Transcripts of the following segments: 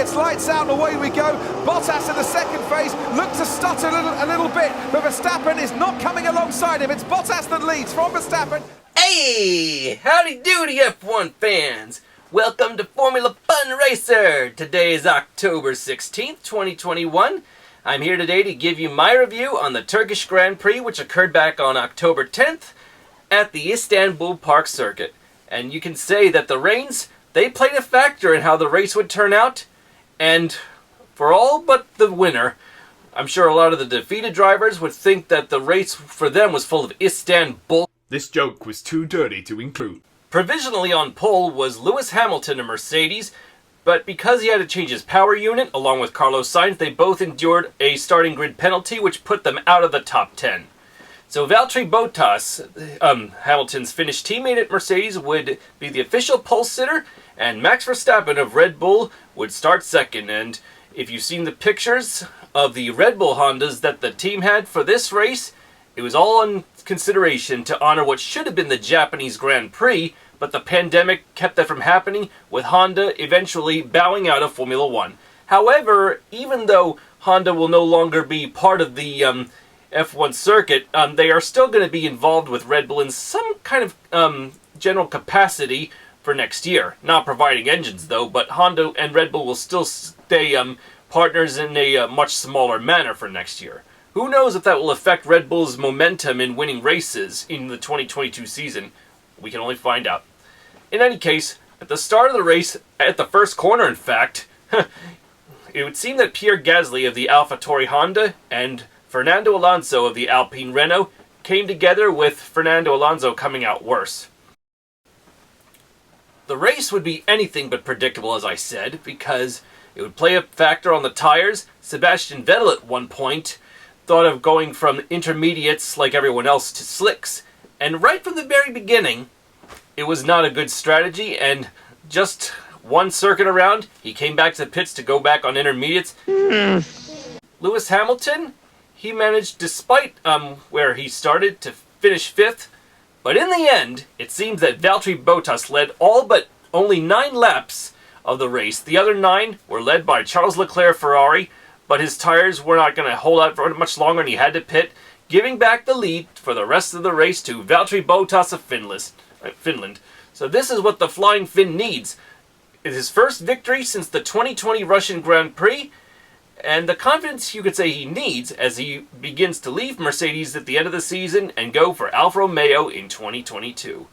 it's lights out and away we go. Bottas in the second phase looked to stutter a little bit, but Verstappen is not coming alongside him. It's Bottas that leads from Verstappen. Hey, howdy doody F1 fans. Welcome to Formula Fun Racer. Today is October 16th, 2021. I'm here today to give you my review on the Turkish Grand Prix, which occurred back on October 10th at the Istanbul Park Circuit. And you can say that the rains, they played a factor in how the race would turn out. And for all but the winner, I'm sure a lot of the defeated drivers would think that the race for them was full of Istanbul. This joke was too dirty to include. Provisionally on pole was Lewis Hamilton of Mercedes, but because he had to change his power unit along with Carlos Sainz, they both endured a starting grid penalty which put them out of the top 10. So Valtteri Bottas, Hamilton's Finnish teammate at Mercedes, would be the official pole sitter, and Max Verstappen of Red Bull would start second. And if you've seen the pictures of the Red Bull Hondas that the team had for this race, it was all in consideration to honor what should have been the Japanese Grand Prix, but the pandemic kept that from happening, with Honda eventually bowing out of Formula One. However, even though Honda will no longer be part of the F1 circuit, they are still going to be involved with Red Bull in some kind of general capacity for next year. Not providing engines though, but Honda and Red Bull will still stay partners in a much smaller manner for next year. Who knows if that will affect Red Bull's momentum in winning races in the 2022 season? We can only find out. In any case, at the start of the race, at the first corner in fact, it would seem that Pierre Gasly of the AlphaTauri Honda and Fernando Alonso of the Alpine Renault came together, with Fernando Alonso coming out worse. The race would be anything but predictable, as I said, because it would play a factor on the tires. Sebastian Vettel at one point thought of going from intermediates like everyone else to slicks, and right from the very beginning it was not a good strategy, and just one circuit around he came back to the pits to go back on intermediates. Lewis Hamilton, he managed, despite where he started, to finish 5th, but in the end it seems that Valtteri Bottas led all but only 9 laps of the race. The other 9 were led by Charles Leclerc Ferrari, but his tires were not going to hold out for much longer and he had to pit, giving back the lead for the rest of the race to Valtteri Bottas of Finland. So this is what the Flying Finn needs. It's his first victory since the 2020 Russian Grand Prix, and the confidence you could say he needs as he begins to leave Mercedes at the end of the season and go for Alfa Romeo in 2022.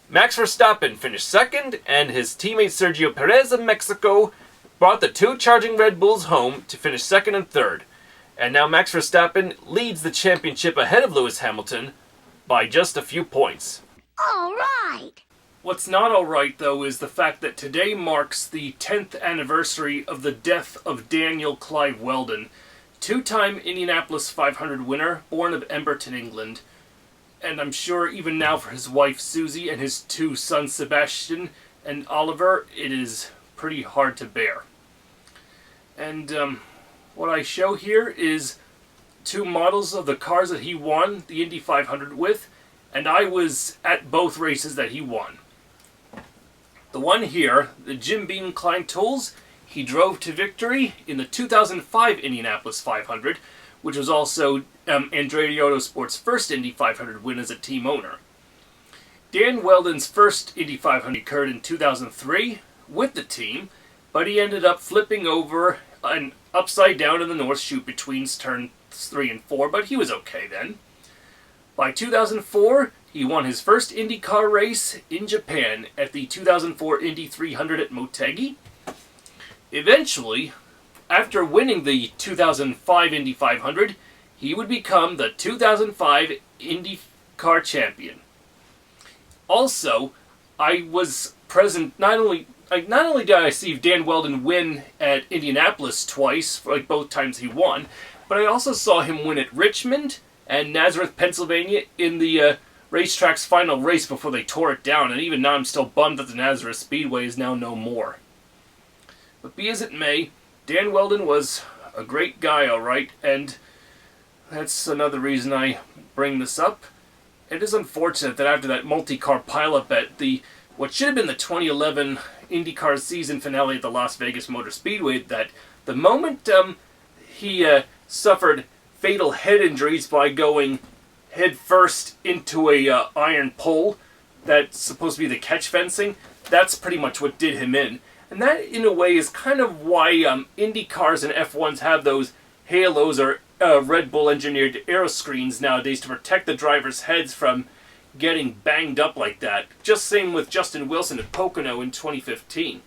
Max Verstappen finished second, and his teammate Sergio Perez of Mexico brought the 2 charging Red Bulls home to finish second and third. And now Max Verstappen leads the championship ahead of Lewis Hamilton by just a few points. All right! What's not alright, though, is the fact that today marks the 10th anniversary of the death of Daniel Clive Wheldon, 2-time Indianapolis 500 winner, born of Emberton, England. And I'm sure even now for his wife Susie and his 2 sons Sebastian and Oliver, it is pretty hard to bear. And what I show here is 2 models of the cars that he won the Indy 500 with, and I was at both races that he won. The one here, the Jim Beam Klein Tools, he drove to victory in the 2005 Indianapolis 500, which was also Andretti Autosport's first Indy 500 win as a team owner. Dan Wheldon's first Indy 500 occurred in 2003 with the team, but he ended up flipping over and upside down in the North Chute between turns 3 and 4, but he was okay then. By 2004, he won his first IndyCar race in Japan at the 2004 Indy 300 at Motegi. Eventually, after winning the 2005 Indy 500, he would become the 2005 IndyCar champion. Also, I was present not only did I see Dan Wheldon win at Indianapolis twice, like both times he won, but I also saw him win at Richmond and Nazareth, Pennsylvania in the racetrack's final race before they tore it down, and even now I'm still bummed that the Nazareth Speedway is now no more. But be as it may, Dan Wheldon was a great guy, alright, and that's another reason I bring this up. It is unfortunate that after that multi-car pileup at what should have been the 2011 IndyCar's season finale at the Las Vegas Motor Speedway that the moment he suffered fatal head injuries by going head first into a iron pole that's supposed to be the catch fencing, that's pretty much what did him in. And that, in a way, is kind of why Indy cars and F1s have those halos or Red Bull engineered aero screens nowadays to protect the drivers' heads from getting banged up like that. Just same with Justin Wilson at Pocono in 2015.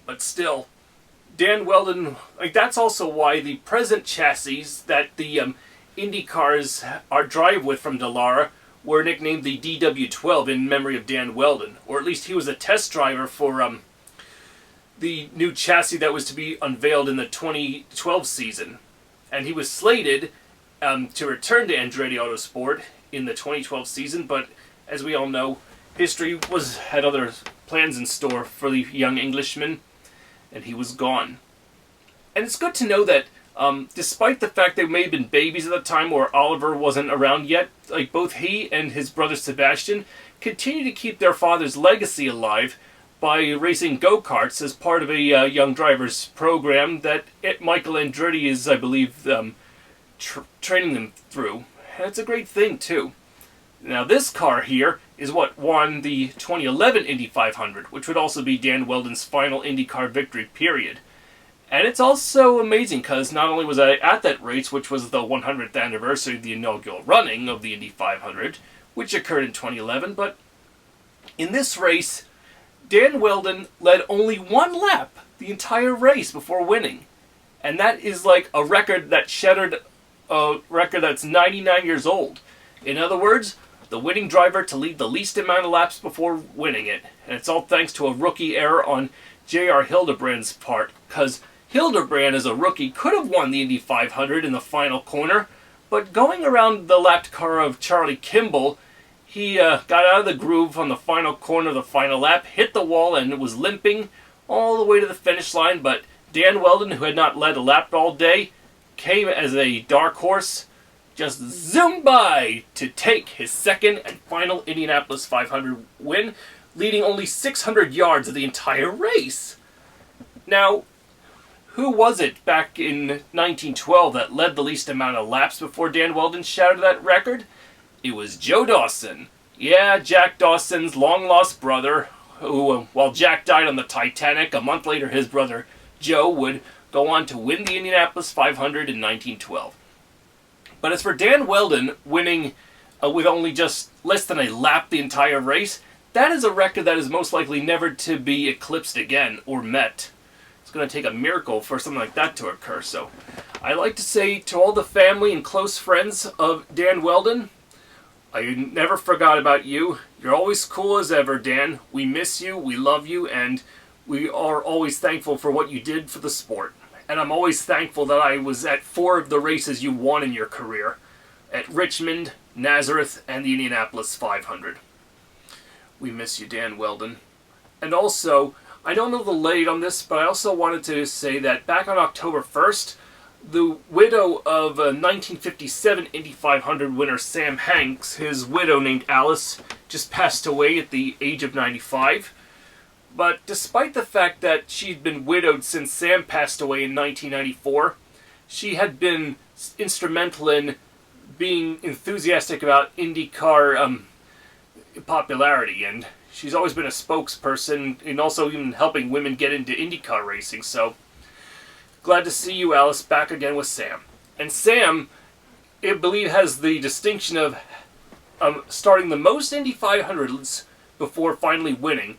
But still, Dan Wheldon, like, that's also why the present chassis that the Indy cars are drive with from Dallara were nicknamed the DW12 in memory of Dan Wheldon, or at least he was a test driver for the new chassis that was to be unveiled in the 2012 season. And he was slated to return to Andretti Autosport in the 2012 season, but as we all know, history had other plans in store for the young Englishman, and he was gone. And it's good to know that despite the fact they may have been babies at the time or Oliver wasn't around yet, like both he and his brother Sebastian continue to keep their father's legacy alive by racing go-karts as part of a young drivers program that Michael Andretti is, I believe, training them through. And it's a great thing, too. Now, this car here is what won the 2011 Indy 500, which would also be Dan Wheldon's final IndyCar victory, period. And it's also amazing because not only was I at that race, which was the 100th anniversary of the inaugural running of the Indy 500, which occurred in 2011, but in this race, Dan Wheldon led only one lap the entire race before winning. And that is like a record that shattered a record that's 99 years old. In other words, the winning driver to lead the least amount of laps before winning it. And it's all thanks to a rookie error on J.R. Hildebrand's part, because Hildebrand, as a rookie, could have won the Indy 500 in the final corner, but going around the lapped car of Charlie Kimball, he got out of the groove on the final corner of the final lap, hit the wall, and was limping all the way to the finish line. But Dan Wheldon, who had not led a lap all day, came as a dark horse, just zoomed by to take his second and final Indianapolis 500 win, leading only 600 yards of the entire race. Now, who was it back in 1912 that led the least amount of laps before Dan Wheldon shattered that record? It was Joe Dawson. Yeah, Jack Dawson's long-lost brother, who, while Jack died on the Titanic, a month later his brother Joe would go on to win the Indianapolis 500 in 1912. But as for Dan Wheldon winning with only just less than a lap the entire race, that is a record that is most likely never to be eclipsed again or met. It's going to take a miracle for something like that to occur. So I'd like to say to all the family and close friends of Dan Wheldon, I never forgot about you. You're always cool as ever, Dan. We miss you, we love you, and we are always thankful for what you did for the sport. And I'm always thankful that I was at 4 of the races you won in your career, at Richmond, Nazareth, and the Indianapolis 500. We miss you, Dan Wheldon. And also, I don't know the date on this, but I also wanted to say that back on October 1st, the widow of 1957 Indy 500 winner Sam Hanks, his widow named Alice, just passed away at the age of 95. But despite the fact that she'd been widowed since Sam passed away in 1994, she had been instrumental in being enthusiastic about IndyCar popularity, and she's always been a spokesperson and also even helping women get into IndyCar racing. So glad to see you, Alice, back again with Sam. And Sam, I believe, has the distinction of starting the most Indy 500s before finally winning.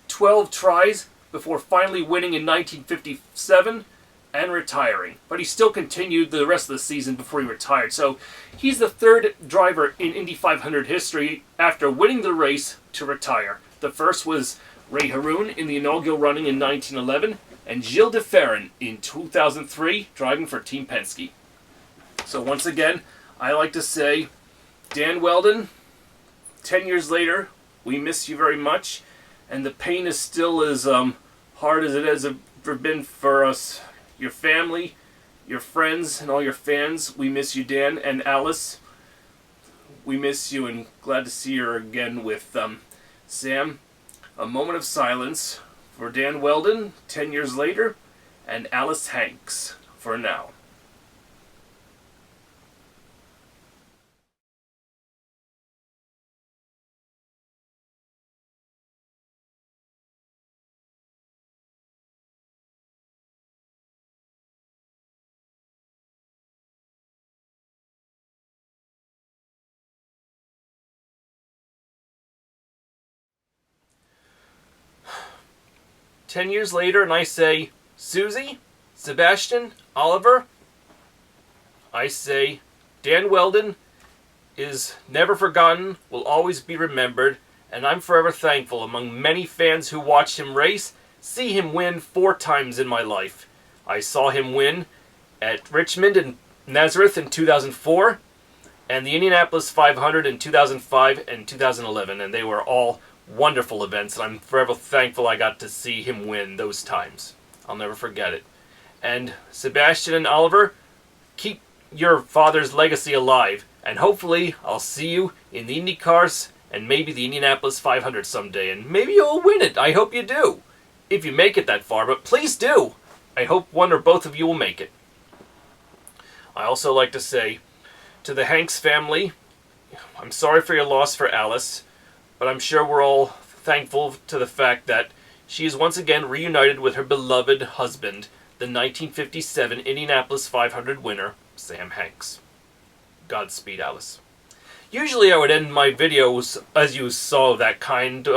12 tries before finally winning in 1957 and retiring. But he still continued the rest of the season before he retired. So he's the third driver in Indy 500 history after winning the race to retire. The first was Ray Haroon in the inaugural running in 1911, and Gilles de Ferran in 2003, driving for Team Penske. So once again, I like to say, Dan Wheldon, 10 years later, we miss you very much, and the pain is still as hard as it has ever been for us, your family, your friends, and all your fans. We miss you, Dan, and Alice. We miss you, and glad to see her again with Sam. a moment of silence for Dan Wheldon 10 years later and Alice Hanks for now. "10 years later, and I say, Susie, Sebastian, Oliver, I say, Dan Wheldon is never forgotten, will always be remembered, and I'm forever thankful among many fans who watched him race, see him win 4 times in my life. I saw him win at Richmond and Nazareth in 2004, and the Indianapolis 500 in 2005 and 2011, and they were all wonderful events, and I'm forever thankful I got to see him win those times. I'll never forget it. And Sebastian and Oliver, keep your father's legacy alive, and hopefully I'll see you in the Indy cars and maybe the Indianapolis 500 someday, and maybe you'll win it. I hope you do, if you make it that far, but please do. I hope one or both of you will make it. I also like to say to the Hanks family, I'm sorry for your loss for Alice, but I'm sure we're all thankful to the fact that she is once again reunited with her beloved husband, the 1957 Indianapolis 500 winner, Sam Hanks. Godspeed, Alice. Usually I would end my videos, as you saw, that kind,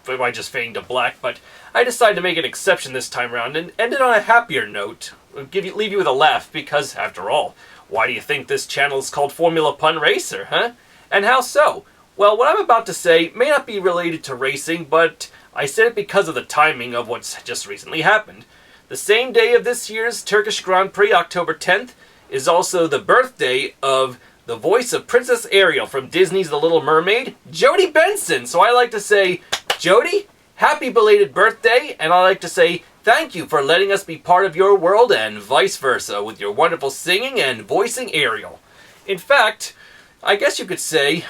by just fading to black, but I decided to make an exception this time around and end it on a happier note. Leave you with a laugh, because, after all, why do you think this channel is called Formula Pun Racer, huh? And how so? Well, what I'm about to say may not be related to racing, but I said it because of the timing of what's just recently happened. The same day of this year's Turkish Grand Prix, October 10th, is also the birthday of the voice of Princess Ariel from Disney's The Little Mermaid, Jodi Benson. So I like to say, Jodi, happy belated birthday, and I like to say thank you for letting us be part of your world and vice versa with your wonderful singing and voicing Ariel. In fact, I guess you could say,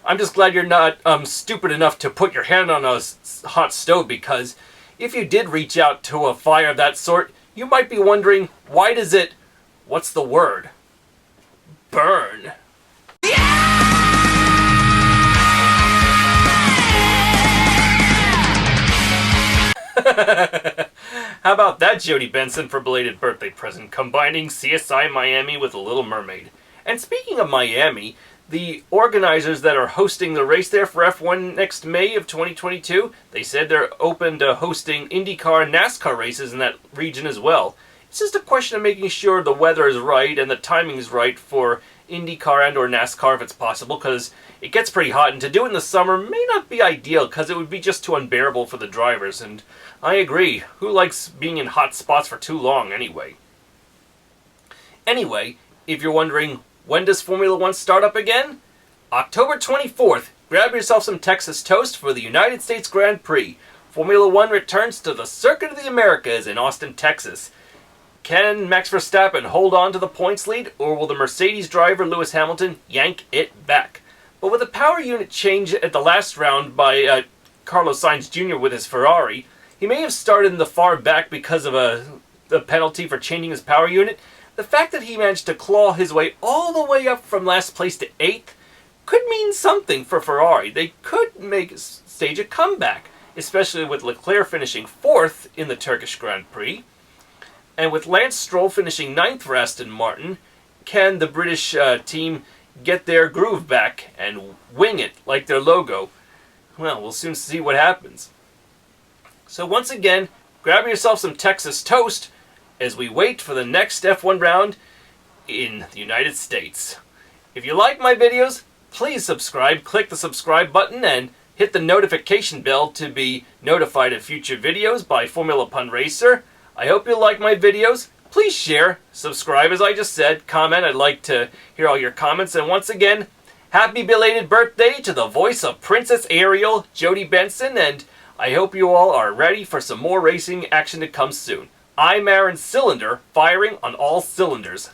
I'm just glad you're not stupid enough to put your hand on a hot stove, because if you did reach out to a fire of that sort, you might be wondering, why does it, what's the word, burn? How about that, Jodi Benson, for belated birthday present, combining CSIMiami with The Little Mermaid. And speaking of Miami, the organizers that are hosting the race there for F1 next May of 2022, they said they're open to hosting IndyCar and NASCAR races in that region as well. It's just a question of making sure the weather is right and the timing is right for IndyCar and or NASCAR if it's possible, because it gets pretty hot, and to do it in the summer may not be ideal because it would be just too unbearable for the drivers, and I agree. Who likes being in hot spots for too long anyway? Anyway, if you're wondering, when does Formula One start up again? October 24th. Grab yourself some Texas toast for the United States Grand Prix. Formula One returns to the Circuit of the Americas in Austin, Texas. Can Max Verstappen hold on to the points lead, or will the Mercedes driver Lewis Hamilton yank it back? But with a power unit change at the last round by Carlos Sainz Jr. with his Ferrari, he may have started in the far back because of a penalty for changing his power unit. The fact that he managed to claw his way all the way up from last place to 8th could mean something for Ferrari. They could stage a comeback, especially with Leclerc finishing 4th in the Turkish Grand Prix. And with Lance Stroll finishing 9th for Aston Martin, can the British team get their groove back and wing it like their logo? Well, we'll soon see what happens. So once again, grab yourself some Texas toast as we wait for the next F1 round in the United States. If you like my videos, please subscribe, click the subscribe button, and hit the notification bell to be notified of future videos by Formula Pun Racer. I hope you like my videos. Please share, subscribe, as I just said, comment. I'd like to hear all your comments. And once again, happy belated birthday to the voice of Princess Ariel, Jodi Benson, and I hope you all are ready for some more racing action to come soon. I'm Aaron Cylinder, firing on all cylinders.